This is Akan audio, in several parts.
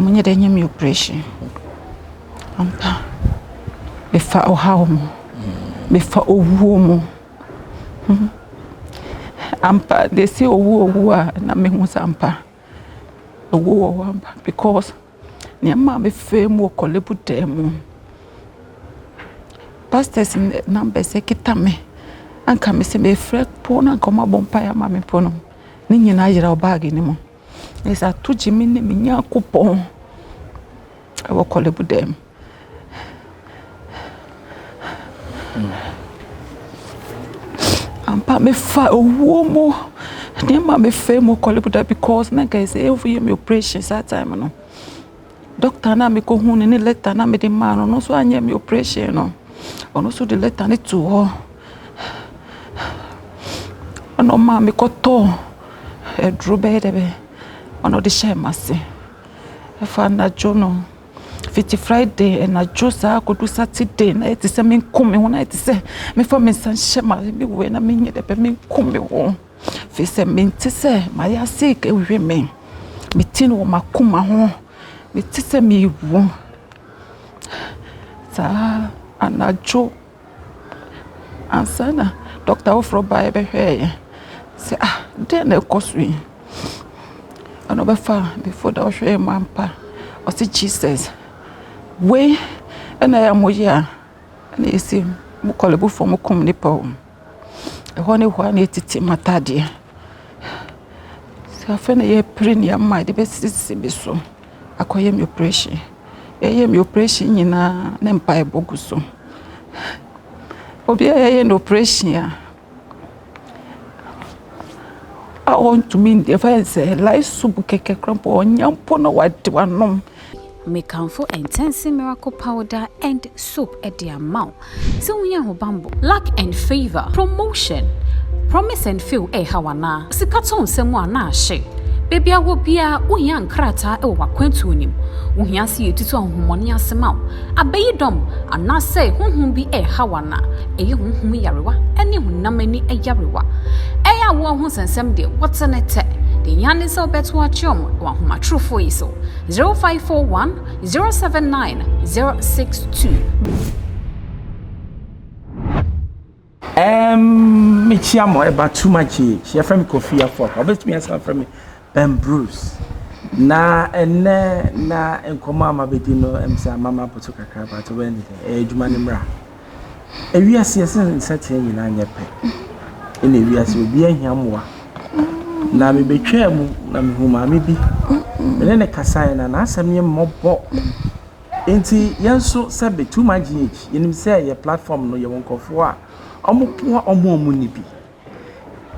munye de nyame operation ampa befa ohawo mo befa owuo mo ampa they say owu a na me hu sampa owu ampa because nyama me femu okolebu demu pastors number se kitame anka me se me frek po na koma bompa ya ma me po no ni nyina yira obagi ni mo esa tuji mi ne me nya kupon e okolebu demu ampa me fa owo mo nyama me femu okolebu da because na guys every year me operation that time no doctor na me ko hu ni letter na me de ma no so anya me operation no ono so de letter ni to ho ono ma me ko to e drobe de be ono de share mase e fa na jono fiti Friday and na josa ko do Saturday na it se me nkum ho na it se me for me san shema me we na me nye de be me nkum ho fi se me nti se ma ya sick e hwe me tin wo makuma ho me tise me wu sa anajo ansana doctor ofro ba be hwe say dey na kosui ano be fa before that hwe mampa o say Jesus we na ya moya na esi mu kolebu fo mu kum ni pa e ho ne ho na titi matade sa fa na ye prenia ma de be sisi be so akoye mi operation mi operation nyina na mpa ebogu so obi ye no operation I want to mean the fence like soup keke crampo onyampo no wade wanom Mekanfo intensive miracle powder and soap at the amount. So we have bamboo, luck and favor, promotion, promise and feel hawana. Sikaton semwa na she. Baby awo bia uyan krata e wa kwentu nim. Uhia si etutu ahomoni asema. Abeyidom anase honhom bi hawana. Eye honhom yarewa ene honamani yarewa. Eya wo ho sensem de whatsanete. The yan is beto achom wa homa trufo iso 0541 079 062. Me chiamo about too much. She from Kufour for. Obviously, me from Ben Bruce. Na enkoma ma bedino emsa mama potu kakra ba to when edwuma ne mra. Ewiase yesen nsate nyina nyepe. Ene ewiase obi ahiamoa. Na me betwa mu na me huma me bi. Ne kasai na asem ye mobbo. Enti yenso sebe too much yenim say ye platform no ye wonkofo a omo ni bi.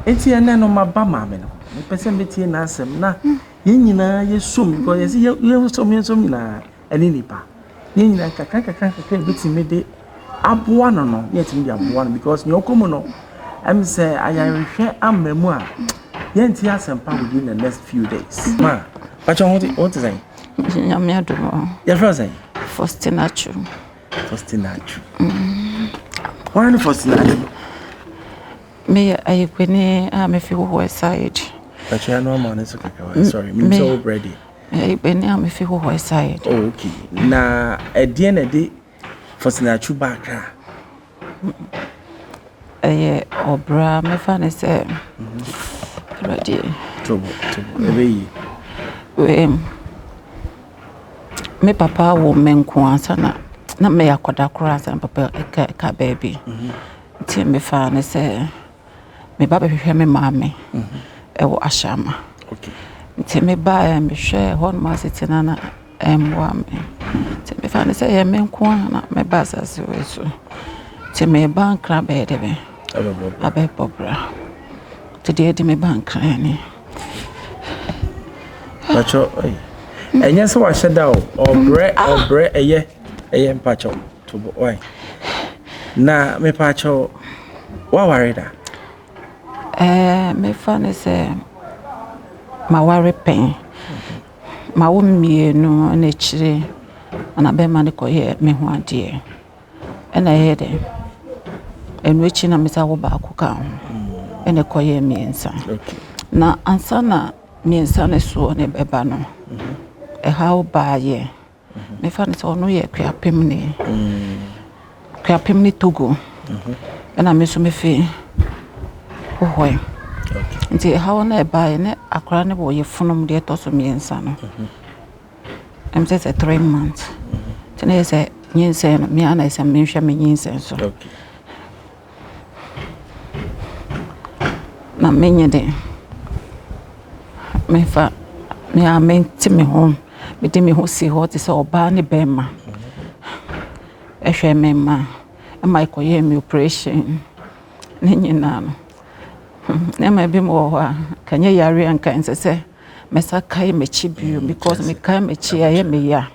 Enti ene no maba ma me no. Me pese metie na asem na ye nyina ye som because ye som nyina eni nipa. Ye nyina kakaka betime de aboa no ye timi de aboa no because me okomo no am say ayarehwe amamu a ye nti asempa within the next few days. Ma, what is say? Nyame adomo. Your friend say? Fostinachu. Why no Fostinachu? Me I kwene am fi wo side. But you are no man is okay. Sorry, me so ready. I been am fi wo side. Oh, okay. Na e die na de Fostinachu bakra. Obra me fa ne se. Ready. Trouble. Ebe we me papa wo menko ansana na me yakoda kora san papa ka baby. Ti me fa ne se me baba hwehwe me maame. E wo ashama. Okay. Ti me ba me hwe hon ma setina na emwa me. Ti me fa ne se ye menko na me ba sase we so. Ti me bank na be de be. Abe pobra. Today de me bank ni. Pacho enya se wa sheda obre eye mpacho to boy. Na me pacho wa worry da. Me fan say ma worry pen. Ma wo mienu na chire ana be ma ne koye me ho ade. Na ye de. Enu echi na me sa wo ba akuka ho. Ene koye miensa. Okay. Na ansana miensa ne so ne beba no. how ba ye me fa ne so no ye kwapem ni Togo na me so me fe hohoi nti how na ba ye ne akra ne bo ye funum de to so miensa no I'm just 3 months tene say nyinse no me ana say me hwe me nyinse so na menye de me fa me amenti me home me de me ho si ho te so oba ne bema ehwe me ma e mai ko ye me operation ne nyina no na ma bi mo ho a kanye yare anka nsese me sa kai me chi bio because me kai me chi ya me ya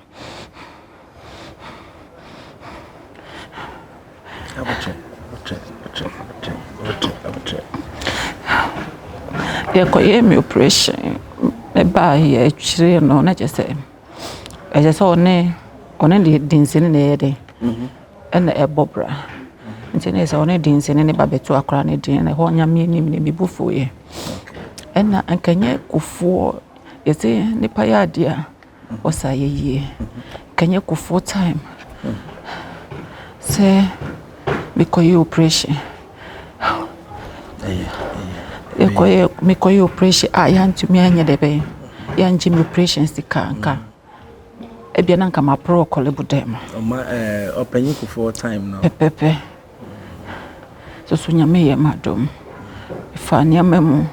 ye ko ye me operation e ba ye chire no na je say one the dinsini ne yede ena e bobra nti ne say one dinsini ne ba betu akra ne din na ho nyame nim ne bibufu ye ena ankanye Kufour yesi ne pa ya dia osa ye kanye Kufour time say because you operation me operation ayantumi anya debe yanji me operation sika nka ebia na nka ma pro Korle budem opanyi Kufour time no pepepe so nyame ye madom fa niama mu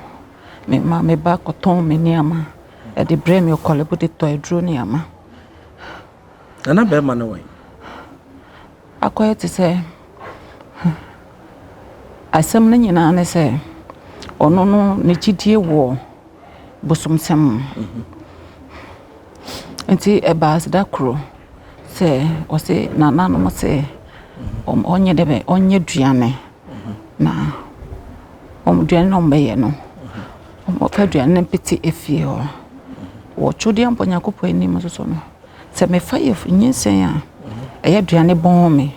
me ma me ba koton me niama e de brem yo Korle bude to edro niama ana be ma no we akoye te se asem na nyina ne se ono no ne chidie wo bosomsem enti e baas da kro se o se na no mo se onye debe onye duane na duane no mbe no o fa duane peti efie ho wo chudi ampo nyakopo ani mo so no se me fa ye nyinsen a eye duane bon me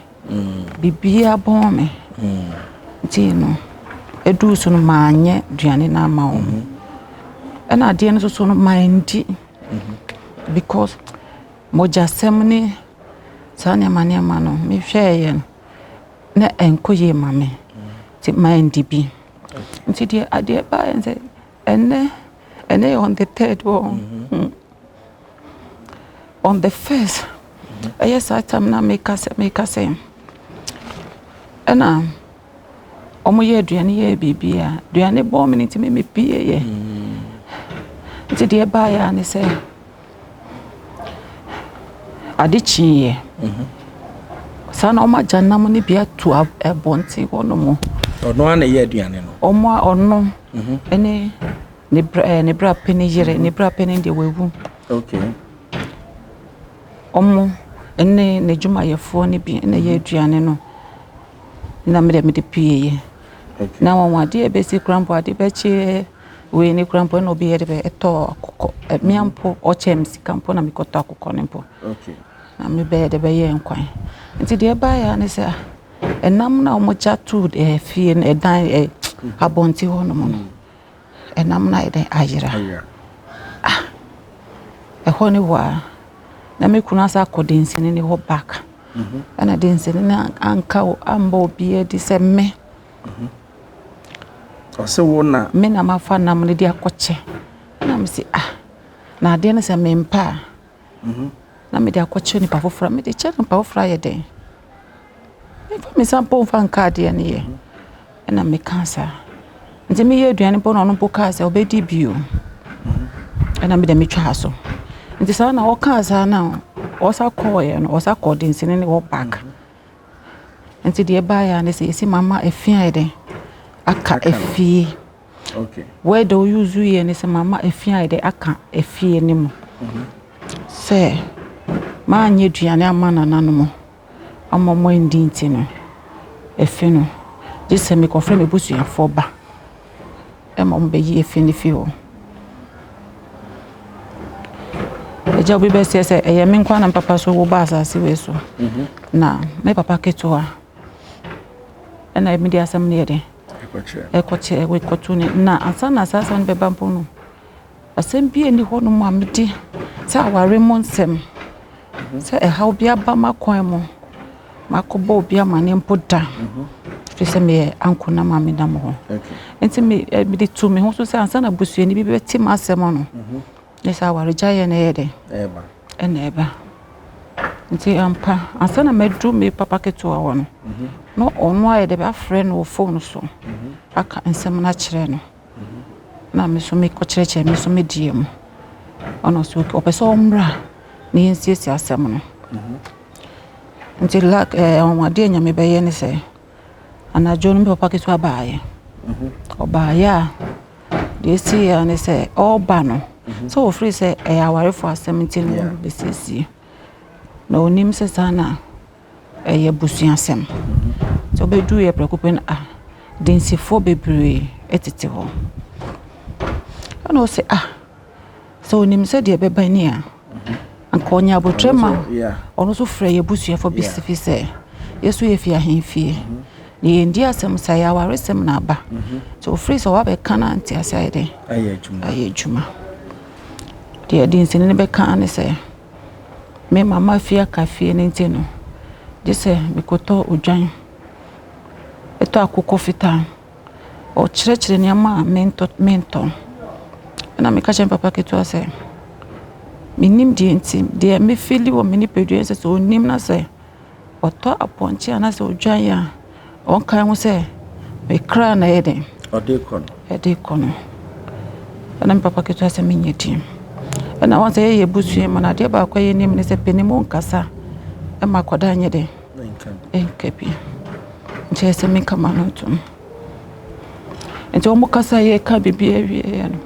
bibia bon me enti no edu so no manye duane na ma wo ena de no so no mandi because moja semni sane mane mano me hweye na enkoye mame ti mandi bi nti de ade ba ense ene on the third one on the first yes I time na make us ena omo ye aduane ye bibia aduane bo me nti me pie ye nti de ba ya ne se adichi ye sana oma janam ni bia to abonti wono mo ono ana ye aduane no omo ono ene ne bra peni yire ne bra peni de wewu okay omo ene ne juma ye fo ne bi ene ye aduane no na me de pie ye na won ade e be si krampo ade be chi we ni krampo no bi ye de eto akoko miampo o chem si kampo na mikoto akoko ne mpo okay na me be de be ye nkwan nti de ba ya ne se enam na omo chatu fie na edan abonti ho no mo enam na eden ayira ho ni wa na me kuna sa kodensini ni ho back ana densini na anka o ambo bi e di se me ose wona me na mafa nam ne di akoche na me si na ade na se me mpa na me di akoche ni pa fofra me di che ni pa fofra ye den me fa me sampo fa nka ade ne ye na me kansa nti me ye aduane po no no po kansa obedi bio na me de me twa so nti sa na o kansa na o sa call ye no o sa call den sine ne wo back nti de ba ya ne se mama efia ye den aka efie okay where do you use ye ne se mama efia ye den aka efie ni mu se ma nye duane amana nanom amamo ndinti no efi no jese me ko frame busuafo ba emom be yi efi ni fi ho eja bi be se eye me nkwa na papa so wo ba asase we so na me papa ketua ena e media asam ne yede ekoche we kotuni na asana asasa ne be bampo no asɛm bi ani hɔ no mu amedi sɛ aware mo nsɛm sɛ ɛhaw bi aba makwan mu makɔbɔ obi amane mpo da fi sɛ me anko na ma me dam ho enti me de to me ho so sɛ ansa na busuani bi bɛti ma asɛm no ne sɛ aware gyae na yɛ de ɛba nti ampa ansa na medu me papa keto a no no ɔno ayɛ de ba frɛ no phone so aka nsɛm na kyerɛ no na me so me kɔkyerɛkyerɛ me so me die mu ɔno so ɔpɛ sɛ ɔmmra ne yɛnsiesie asɛm no nti lak ɔmade nyame bɛyɛ ne sɛ anadwo no me papa keto abaaye ɔbaaye a de si ya ne sɛ ɔba no so ofiri sɛ awarefo asɛm nti no bɛsiesie na onim sɛ sana ɛyɛ busua asɛm so bɛdu yɛ prekopen densifo bebree etete hɔ ana ɔsɛ so onim sɛ de bɛba ni a anka ɔnya abotrema ɔno so frɛ yɛ busuafo bisifi sɛ yesu yɛ fi ahemfie ne yɛndi asɛm sɛ yɛ awaresɛm na aba so ofiri sɛ wabɛka na nti asɛ de ayɛ adwuma de densin ne bɛka ne sɛ me mama fia kafie ne nti no de sɛ mekɔtɔ odwan eto akokɔ fita o kyerɛkyerɛ ne ama mento na me ka kyerɛ papa keto sɛ minim die nti de me fili wo me ni pedue sɛ so onim na sɛ ɔtɔ apɔnkye ana sɛ odwan ya ɔnkan ho sɛ me kra na yɛ den ɔde kɔ na me papa keto sɛ menye din na wɔn sɛ yɛ busua mu na de ba akɔ yɛ nim ne sɛ penimu nkasa e ma kɔda nye de enkabi nti sɛ me kama no tum nti wɔn kasa yɛ ka bibi awie no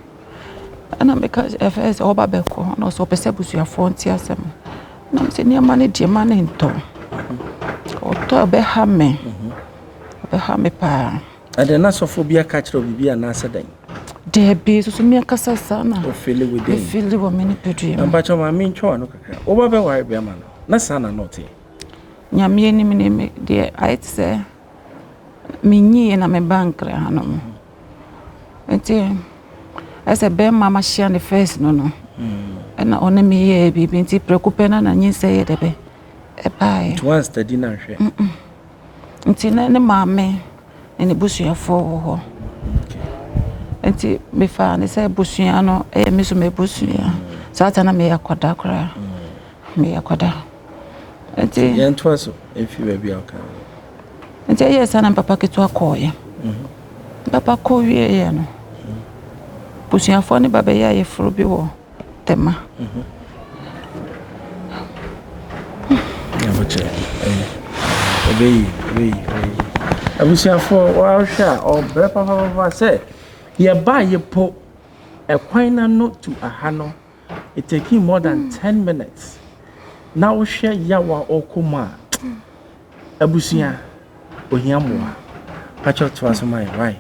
ana me ka fs oba bɛkɔ na so pɛsɛ busuafo nti asɛm na me sɛ nneɛma ne die ma ne ntɔ ɔtɔ bɛha me pa ade na sɔfo bi aka kyerɛ bibi anasɛ dan de be so me kasa sana o feel within feel wo me ni pedue na ba choma me ntwa no kakra oba bɛ ware bɛ ma no na sana not nyame ni me de ayet sɛ me nyi na me bankra hanom enti ese be mama shia ne face no na one me ye bibi nti preocupe na nyi sɛ ye de be e bai to one study na hwɛ nti na ne maame ne busuafo ho enti me fa ne sɛ busua no me so me busua sata na me yakoda kora me yakoda enti yɛntoa so efi ba bia aka enti yɛ sana papa keto akɔye papa kɔ wie yɛ no busuafo ne baba yɛ ayeforo bi wɔ tema yaboche obeyi abusuafo wa hwɛ o bre papa sɛ ye ba ye po ekwan na no to aha no it taking more than 10 minutes now hwɛ yawa okoma abusua ohia moa pacho to asoma why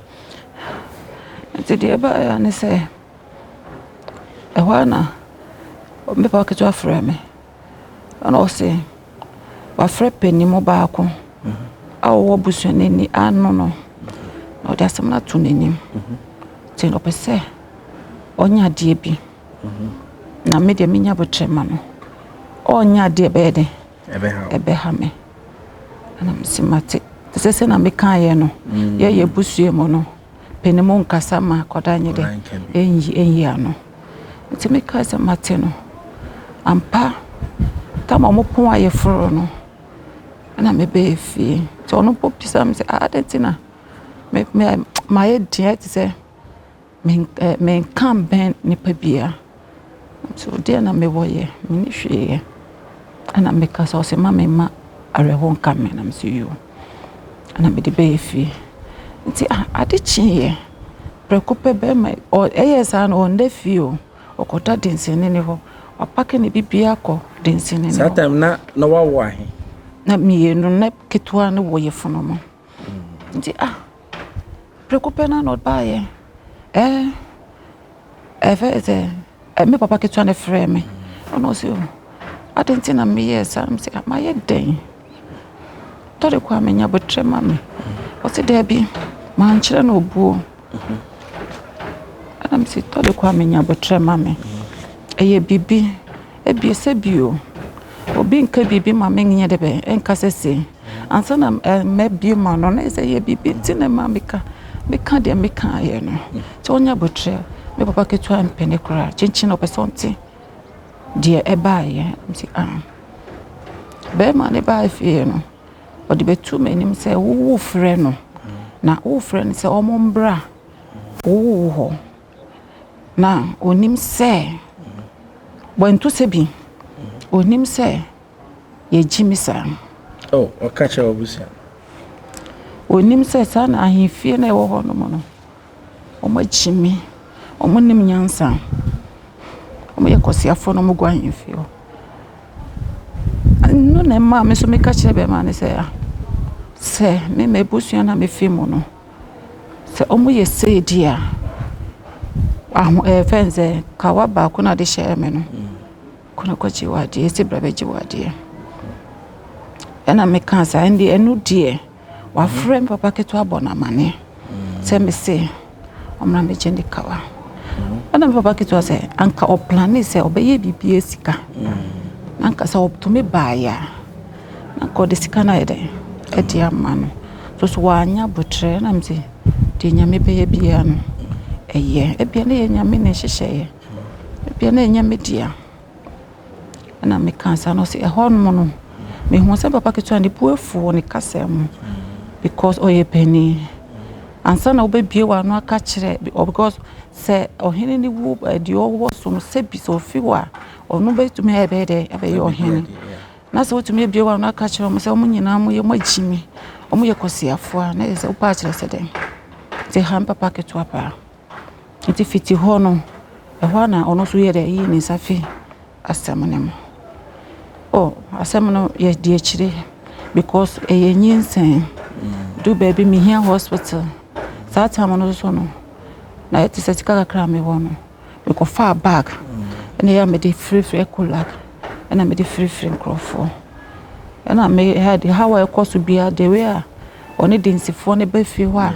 nti de ba ya ne sɛ ɛhɔ na me pa keto afrɛ me ana ɔsɛ wafrɛ penimu baako awo busua nani ano no na ɔde asɛm na to nanim nti no pɛsɛ ɔnya die bi na me de menya botrema no ɔnya die bɛɛ de ɛbɛha me ana msimate sɛ na meka yɛ no yɛ busua mu no penimu nkasa ma kɔda nye de enyi ano nti meka sɛ mate no ampa tama mo pon ayɛ foro no na me be fie nti ɔno popisa me sɛ adentina me yɛ die te sɛ me kan ben nipa bia so de na me woyɛ me ni hwee ana me ka sɛ ɔsɛ ma me ma areho nka me na me sɛ yo ana me de be fie nti ade chiye preocupe be ma eyesa na on de fio okota densene ne ho apake ne bibia akọ densene ne that time na wawo ahe na mienu na ketwa ne wo yefono mo nti preocupe na no ba ye efete me papa ketwa ne frɛ me ono se ade nti na me yesa me se ma ye den tore kwa menya botrema me ɔse da bi mankyerɛ no obuo I'm saying, to the Kwame Botre Mammy. A bibi, a be a sebio. Or being bibi, mammy, yedebe, and cassese. And son of may be man on as a bibi, tin and mammica. Me can't dear me can't, you know. Tonya Botre, me papa get to and penny cry, chinchin up a sonti. Dear a buy, I'm saying, bear money by fear. Or the two men say, oh, friend. Now, oh, friend, say, oh, mombra. Oh, now, onim say, when to sebi, onim say, ye Jimmy san. Oh, or catch our busia. Onim say, son, I hear fear never honomono. O my Jimmy, o monim yansan. O my cosia for no going in feel. No, ne mamma, so make a chebe man, say, me busiana me fimono. Say, oh, my say, dear. Friends, Kawaba, kuna de share menu. Kuna kwachi wadi, esi brabeji wadi. Ena me cancer, and the enu dear. Wa friend papa ketu abona mane. Say me say, omra me jendi kawa. Ena papa ketu say, anka o plani say obeye bibi esika. Anka say op to me baya. Anka de sika na ede. Edi amano. So wanya butre na mzi. Di nyame beye biya no. Eye, ebiane ye nyame ne hyehye. Ebiane nyame dia. Na me kansa no se ehon mo no. Me hu se papa ketu ani puefu ne kasem. Because oye penny. Ansa na obebie wa no aka kire because se ohene ni wu di owo so no se bi so fiwa. Ono be tumi ebe de ebe ye ohene. Na se wotumi ebie wa no aka kire mo se omo nyina mo ye magimi. Omo ye kosiafo a na se upa kire se den. Te han papa ketu apa. Iti fiti hono ehwana ono so yede yi ni safi asemnem. Oh, asemno ye die chire because eye nyinsen do baby me here hospital. That time ono so no. Na yeti setika kakra me wono. We go far back. And ya me dey free ekulak. And I me dey free crofo. And I me had how I cost to be a the way oni dinsifo ne be fi wa.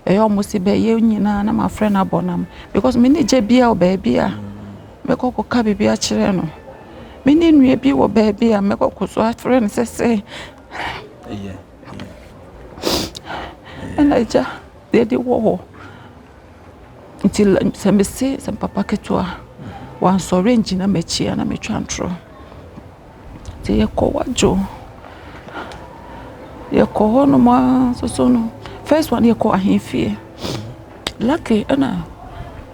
Almost be ye nyina na my friend abonam because me ni je bia o baby a me kokko ka bibia kire no me ni nue bi wo baby a me kokko so friend say and I just they wo until some say some papa ketua wan so range na me chia na me twantro te ye ko wajo ye ko hono ma so no. First one, you call him fear. Lucky, Anna.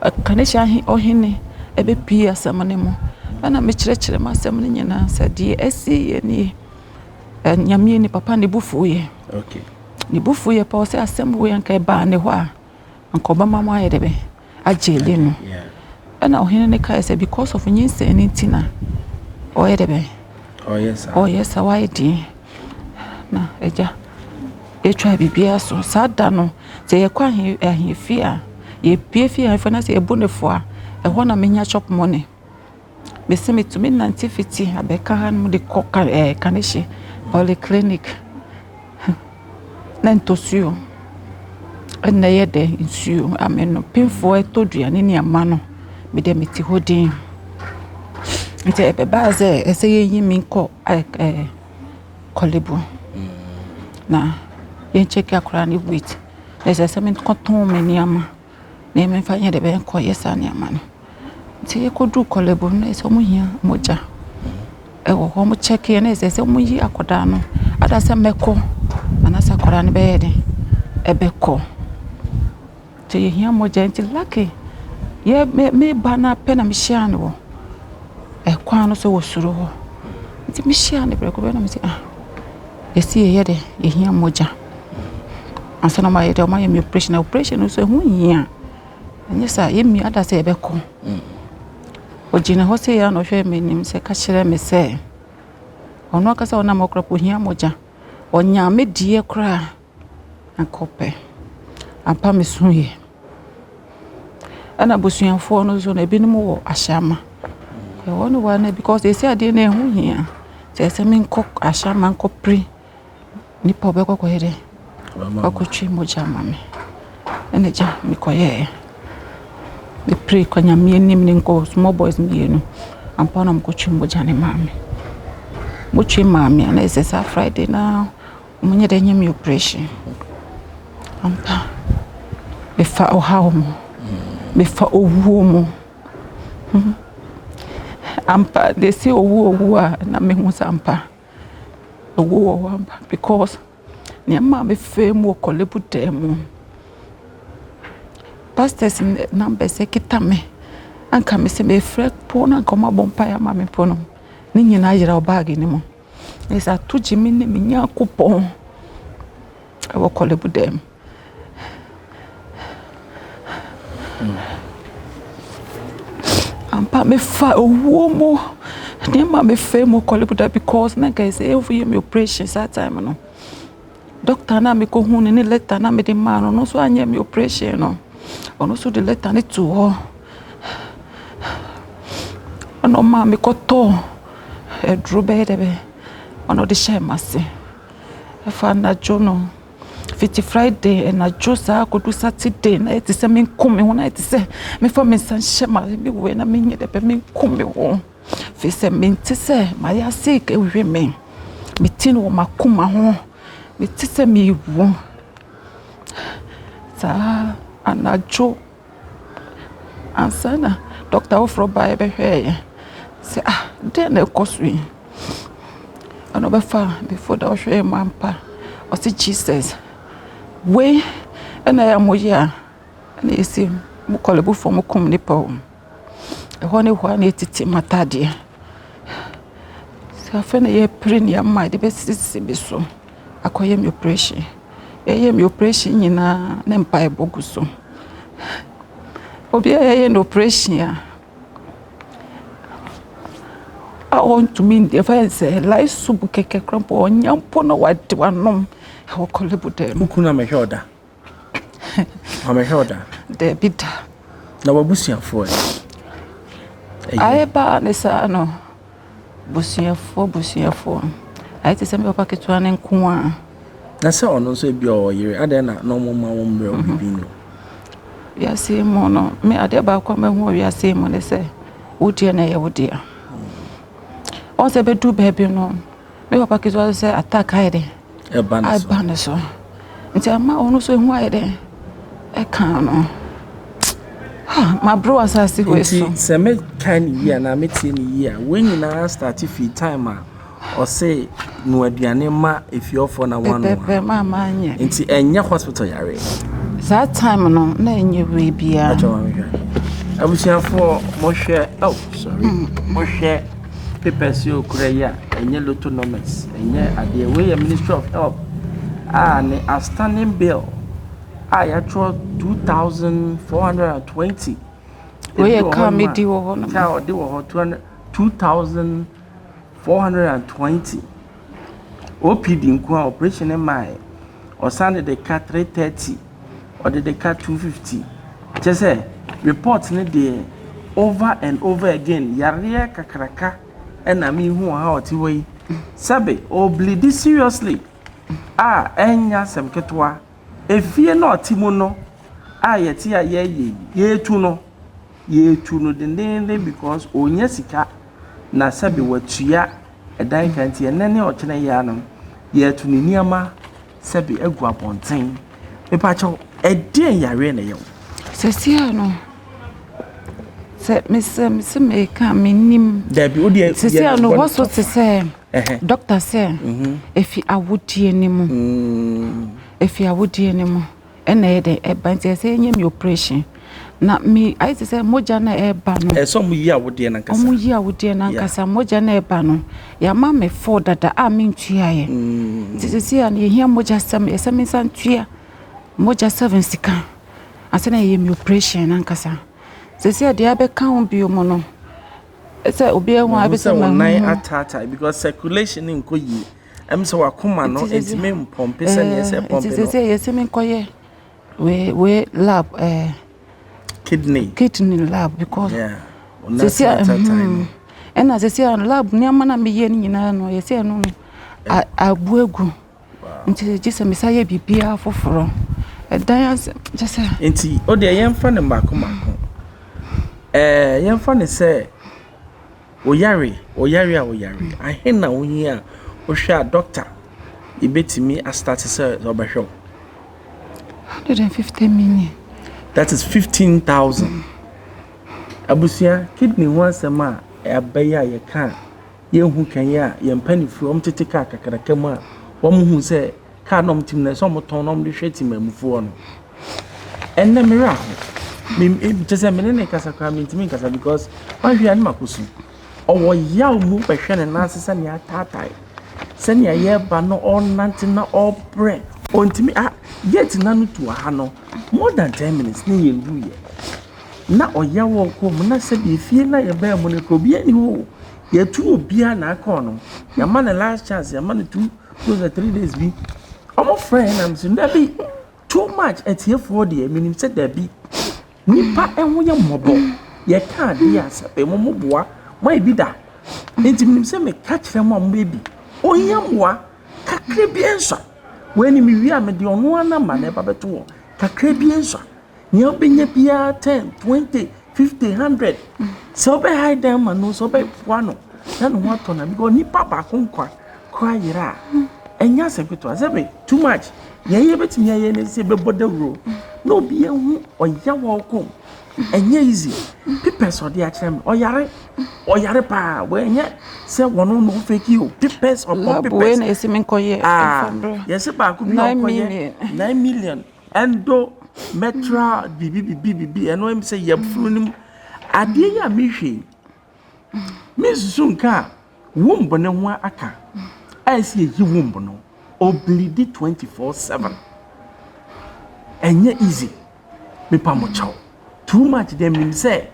A Kanisha or Hinny, a bit pia samanemo. And I'm a church, my seminary, said, dear S.C. and Yamini Papa ni Bufuye. Okay. Ni Bufuye, pause assembly and Kaba ne wa. And Cobama Maidebe, a jailin. And now Hinnika said, because of Yin saying Tina. Or Edebe. Oh, yes. Oh, yes, I did. Na, Eja. E try bibia so sada no se ye kwa he fear ye pie fear fa na se ebonefo a e ho na menya chop money me se me to me 9050 abeka han mu de koka kaneshi polyclinic na ntosio na ye de nsuo ameno pinfo etoduane ni amano me de meti hodin nte ebe baze ese ye yimi nko kolebu na yen check akra ni wait there's a semen cotton meniama na me fanya de be nko yesa ni ama no ti ekodu kolebo na so mu hia moja e wo ho mo check ye na se mu yi akoda no ada se meko anasa akoda ni be yede ebeko ti hia moja nti lucky ye me bana pe na me hia no e kwa no so wo suru ho nti me hia ne breko be na me si yesi ye yede ye hia moja ansana ma yede ma ye me operation so hu hia anyesa ye mi ada se ebeko ojina ho se ya no hwe me nim se ka kire me se ono aka se ona mokropo hia moja onya me die kra akope apa me sunye ana bosuanfo no zo na ebinim wo ahyama e wono wa na because they say ade na hu hia se me nkok ahyama nkopri ni po be kokko here akotwi moja mame ene ja mi koye me pray kwanya me nim ne nko small boys me no ampa na mko chimbo jane mami muchi mami na ese sa Friday na munye de nyame operation ampa me fa o hawo mo me fa owuo mo ampa de si owu a na me hu sampa owu ampa because ni ama me fe mu Korle budemu pastors number sekita me anka me se me frek po na koma bompa ya mame po no ni nyina yira obagi ni mo esa tuji mi ne nya kupon e wo Korle budemu ampa me fa owo mo ni ama me fe mu Korle budemu because na guys every me operation that time no doctor na me ko hu ni letter na me de ma no so anya me operation no ono so de letter ni to ho ono ma me ko to e drobe de be ono de share mase e fa na jono fiti Friday and na josa ko do Saturday na it se me come ho na it se me for me san shema me we na me nye de be me come ho fi se me nti se ma ya sick e we me tin wo makoma ho me ti se me wu sa anajo ansana doctor ofro ba be hwe say den e kosui ano be fa before da hwe mampa o say Jesus we na ya moya na esi mu Korle bu fo mu kum ni pa e ho ne ho na titi matade sa fa na ye prin ya ma de be sisi be so akoye mi operation mi operation nyina na mpa e boguso obi ye no operation I want to mean the fence life subu keke krampo onyampo na wade wanom e Korle budemu ukuna me hwoda ame hwoda de bida na wabusiafo ba ne sa no busiafo ai te se me papa ketua ne nko a na se ono so bi o yire ade na no mo ma wo mbre obibi no ya se mo no me ade ba kwa me hu ya se mo ne se wodie na ye wodie on se be du baby no me papa ketua se attack aide e ba na so nti ama ono so hu aide e kan no my bro asasi we so se me kan yi na me tie ni yi a when you start free time a o say no aduane ma efiofo na wanu be mama anya nti enya hospital yare that time no na enye we bia abusiafo mo hwe mo hwe papers yo kura ya enye autonomous enye ade we Ministry of Health ne a standing bill ya tro 2420 we come di wo ho no ka di wo ho 2420 OPD nko operation mai osane de ka 330 or de ka 250 just report ne de over and over again yare kakraka na me hu ha oti wei sabe o bleed seriously enya sem ketwa efie na otimu no yeti yetu no de because onya sika na sabe watua edan kanti enene ochene ya no yetu ni niama sabe egu aponten pepa cho edin yare na yew sesia no se me ka minim debi odi sesia no what so say doctor say if awudie ni mu efi awudie ni mu ena ede ebanti say nyem operation na me I say moja na eba no so mu yi awudie na nkasa mu yi awudie na nkasa moja na eba no ya ma me for dada a me ntua ye sisi an ye hia moja sam esame san tua moja 7 sika asena ye me operation na nkasa sisi ade abeka ho bio mo no say obi ehun abese ma nine atata because circulation nko yi so wakoma no entime mpompe se ne se pompe no sisi ye se me nkoye we lab kidney lab because sisi time ena sisi lab ni amana me ye nyina no ye se no abuegu nti jise me saye bibia foforo edan just enti o de ye mfa ne mako yɛmfa ne sɛ oyare ahena wo hi a wo hwɛ a doctor ibetimi a start sɛ obɛhwɛ 150 million. That is 15,000. Abusia kidney ho asɛm a abɛyɛ a yɛka yɛhu kan ya yɛmpani fu tete ka kakraka mu a hu sɛ ka nom tim na so motɔn nom de hwɛ tim amufuo no ɛnna mera ho just a minute kasa ka mentimi kasa because ma hwia ne makosu ɔwɔ yaw mu bɛhwɛ ne nan sesa ne atatai sɛ ne yɛba no ɔnante na ɔbrɛ ontimi yet na no to ha no more than 10 minutes ne yɛndu yɛ na ɔyaw ko mu na sɛ bi fie na yɛba mu ne ko bi ani ho yɛtu obia na aka no yɛma ne last chance yɛma ne 2 or 3 days bi ɔmo friend am so na bi too much etiefo de minim sɛ da bi nipa ɛho yɛ mmɔbɔ yɛka ade asɛpɛ mo boa mo ebi da enti minim sɛ me ka kyerɛ mo am baby onyam wa kakra bi enso wani mi wi a me de ɔno ana ma na ɛba bɛto wɔ kakra bi enso nyɛ obenya bia 10 20 50 100 sɛ ɔbɛ hide them ma no sɛ ɔbɛ poa no na no ho atɔ na because nipa ba ko nkwa kwa yira enya sepeto asebe too much yeye betimi yeye ne se be bodawro no bi ehu oya wo ko enya easy pipes odi a kire me oyare pa we enya se wono no fake you pipes or pipes we na esi men koye yes ba ku bi okoye 9 million endo metra bibi eno em se yabfuru nim ade ya mehwe misu nka wombo ne ho aka as ye wombo no oblidi 24/7 enye easy me pa mo chaw too much dem nim say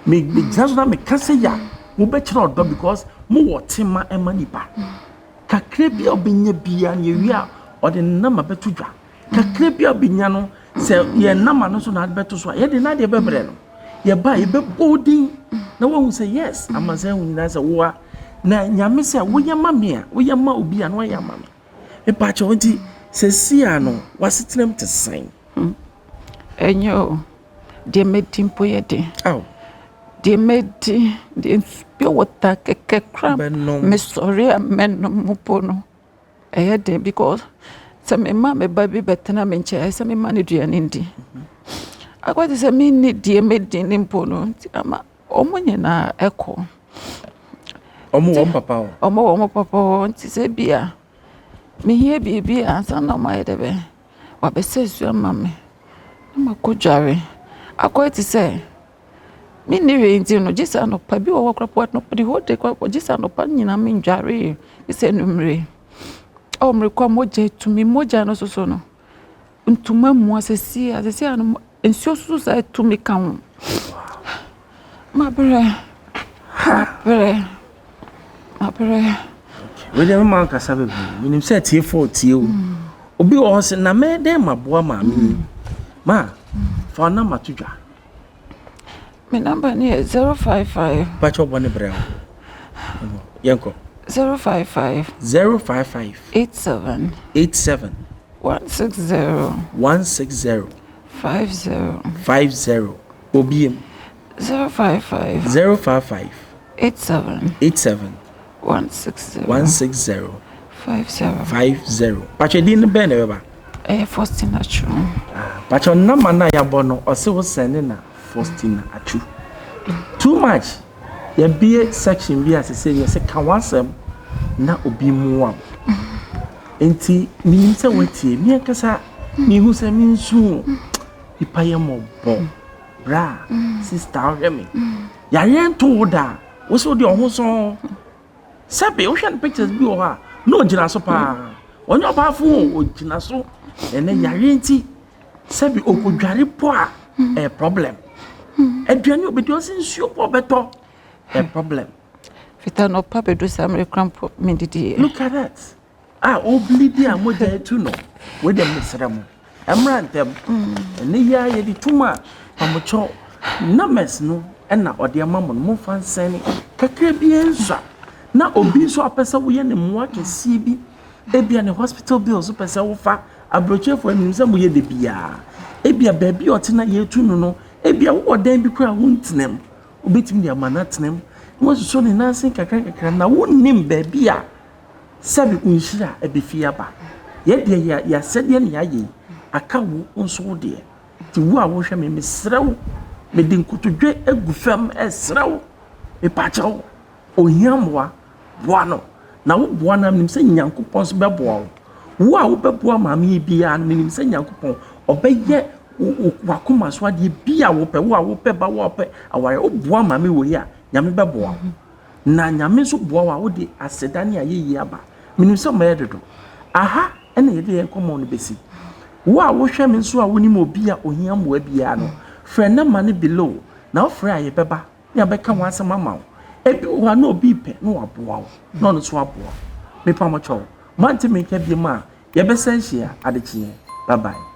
me just na me kase ya wo be kira odo because mo wotima emanipa kakre bia obenya bia na yewi a ode nama betudwa kakre bia obenya no se ye nama no so na beto so ye de na de bebre no ye ba ye be bolding na wo say yes amase hu na say wo na nyame se wo yama me a wo yama obi a no yama me e pa cho nti se sia no wasitinem te san enyo de medimpo ye de aw de medi de pure water keke kram me sorry amen mo pono e de because se me ma me ba bi betena me nche se me ma ne duane ndi akwati se me ni de medi ni mpono ama omonye na eko omo papa omo papa nti se bia me hie bibi ansa na ma de be wa be se su ama me na makodware akwati se me ni we nti no jisa no pa bi wo krapot no di hode kwa jisa no pa nyina me ndware ise numre o mre kwa moje tumi moja no so no ntuma mu asesi no ensio so sa tumi kan mabre we dem man kasa be minim say tie 40 o obi o se na me dem maboa ma me ma fa na matudwa me number ni 055 pacho bone brel yenko 055 87 160 50 obiem 055 87 160 50 pacho din be na beba Faustina Achu pacho na mana ya bono o se wo send na Faustina Achu too much ya bie section bi asese ya se ka wasem na obi muam enti minim se watie mi akasa mi hu se mi nsu ipaye mo bo bra sister remi ya yento da wo se odi ohun so sabe o hwan pictures bi o ha no gina so pa onyo ba fu o gina so ene ya yenti sabe okodware po a problem aduane obedi o se nsuo po beto problem Vita no pape do samre cramp me didi. Look at that. Oblidi a moja etu no. We dem mesramo. Emra ntem. Ene ya ye di tuma pamocho na mes no na ode amamo no fansani kakra bi enso na obi so apesa wo ye ne moa kesi bi ebia ne hospital bills so pesa wo fa abrochefo anim se mo ye de bia ebia ba bi otena ye etu no ebia wo dan bi kura wo ntinem obetim dia manatenem mo so ne nansen kakra na wonnim ba bia sabi unhira ebefia ba ye de ya sede ne yaye aka wo nso de ti wo a wo hwe me mesrew me de nkotodwe agufam esrew me pachaw ohiamwa boa no na wo boa na nim se nyankopon so beboa wo a wo beboa maame bia nim se nyankopon obeye wakoma so ade bia wo pe wo a wo pe ba wo pe aware wo boa maame wo ya nyame beboa na nyame so boa wa wo de asedane ayeyi aba minim se ma yedodo aha ene yede enkomo no besi wo a wo hwe me so a wonim obi a ohiamwa bia no frɛ na ma ne below na ofrɛ aye beba ya bɛka wo asɛm ama wo ebi wo na obi pɛ no waboa wo na no so aboa me pa mo chow man te me ka bi ma ye bɛsɛ hia adekye bye bye.